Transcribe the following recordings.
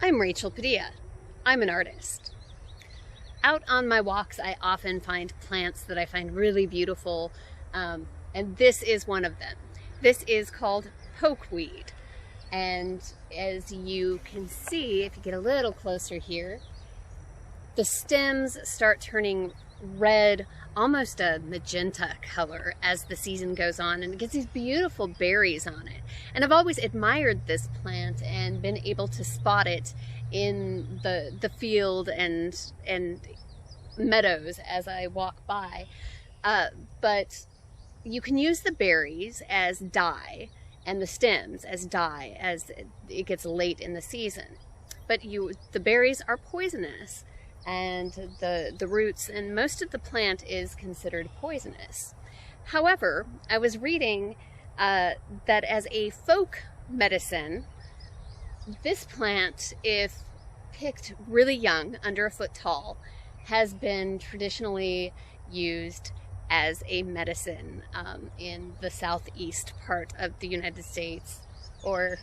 I'm Rachel Padilla. I'm an artist. Out on my walks, I often find plants that I find really beautiful, and this is one of them. This is called pokeweed, and as you can see, if you get a little closer here, the stems start turning red, almost a magenta color as the season goes on, and it gets these beautiful berries on it. And I've always admired this plant and been able to spot it in the field and meadows as I walk by. But you can use the berries as dye and the stems as dye as it gets late in the season. But the berries are poisonous, and the roots and most of the plant is considered poisonous. However, I was reading that as a folk medicine, this plant, if picked really young, under a foot tall, has been traditionally used as a medicine in the southeast part of the United States, or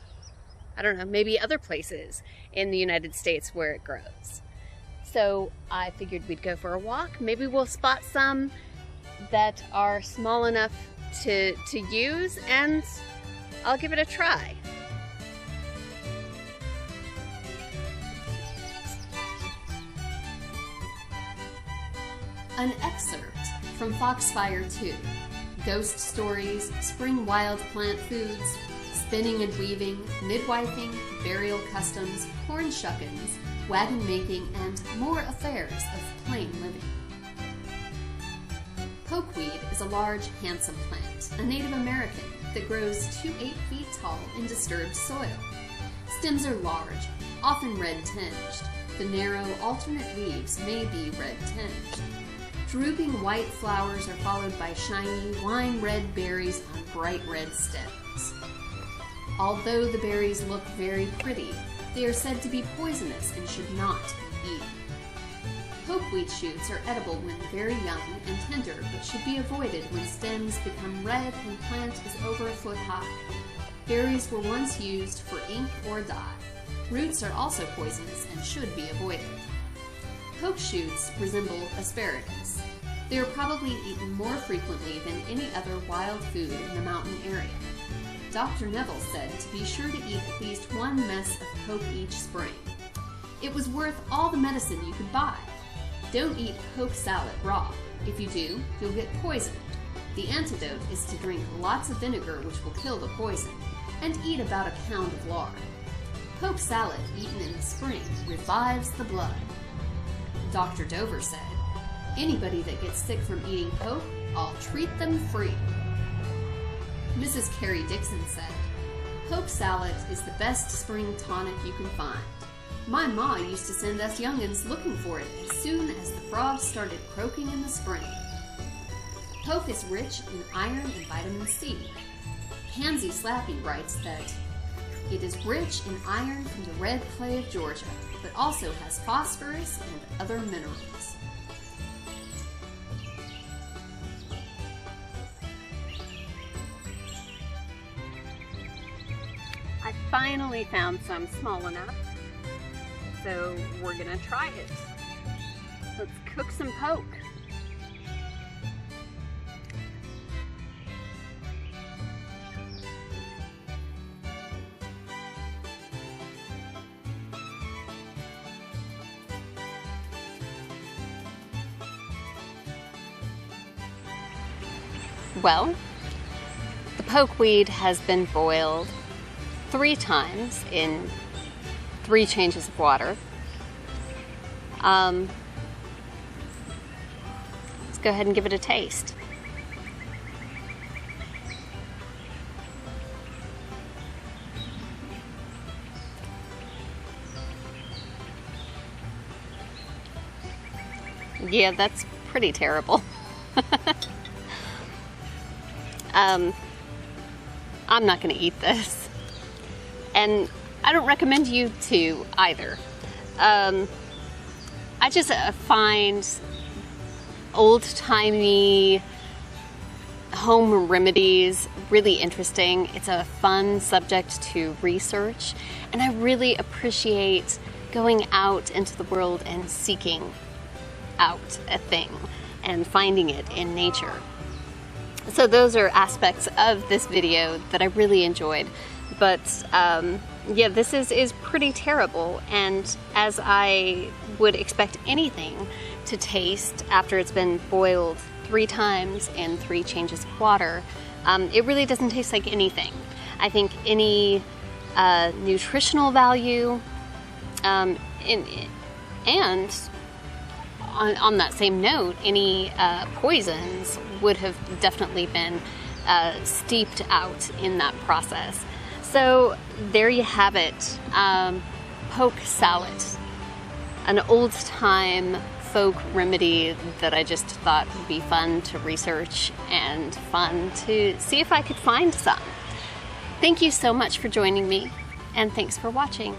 I don't know, maybe other places in the United States where it grows. So I figured we'd go for a walk. Maybe we'll spot some that are small enough to use, and I'll give it a try. An excerpt from Foxfire 2. Ghost stories, spring wild plant foods, spinning and weaving, midwifing, burial customs, corn shuckins, wagon making, and more affairs of plain living. Pokeweed is a large, handsome plant, a Native American that grows to 8 feet tall in disturbed soil. Stems are large, often red-tinged. The narrow, alternate leaves may be red-tinged. Drooping white flowers are followed by shiny, wine-red berries on bright red stems. Although the berries look very pretty, they are said to be poisonous and should not be eaten. Pokeweed shoots are edible when very young and tender, but should be avoided when stems become red and plant is over a foot high. Berries were once used for ink or dye. Roots are also poisonous and should be avoided. Poke shoots resemble asparagus. They are probably eaten more frequently than any other wild food in the mountain area. Dr. Neville said to be sure to eat at least one mess of poke each spring. It was worth all the medicine you could buy. Don't eat poke sallet raw. If you do, you'll get poisoned. The antidote is to drink lots of vinegar, which will kill the poison, and eat about a pound of lard. Poke sallet eaten in the spring revives the blood. Dr. Dover said, anybody that gets sick from eating poke, I'll treat them free. Mrs. Carrie Dixon said, poke sallet is the best spring tonic you can find. My ma used to send us young'uns looking for it as soon as the frogs started croaking in the spring. Poke is rich in iron and vitamin C. Pansy Slappy writes that it is rich in iron from the red clay of Georgia, but also has phosphorus and other minerals. I finally found some small enough, so we're gonna try it. Let's cook some poke. Well, the pokeweed has been boiled 3 times in 3 changes of water. Let's go ahead and give it a taste. Yeah, that's pretty terrible. I'm not going to eat this, and I don't recommend you to either. I just find old-timey home remedies, really interesting. It's a fun subject to research, and I really appreciate going out into the world and seeking out a thing and finding it in nature. So those are aspects of this video that I really enjoyed. But yeah, this is pretty terrible, and as I would expect anything to taste after it's been boiled 3 times in 3 changes of water, it really doesn't taste like anything. I think any nutritional value, and on that same note, any poisons would have definitely been steeped out in that process. So there you have it, poke sallet, an old-time folk remedy that I just thought would be fun to research and fun to see if I could find some. Thank you so much for joining me, and thanks for watching.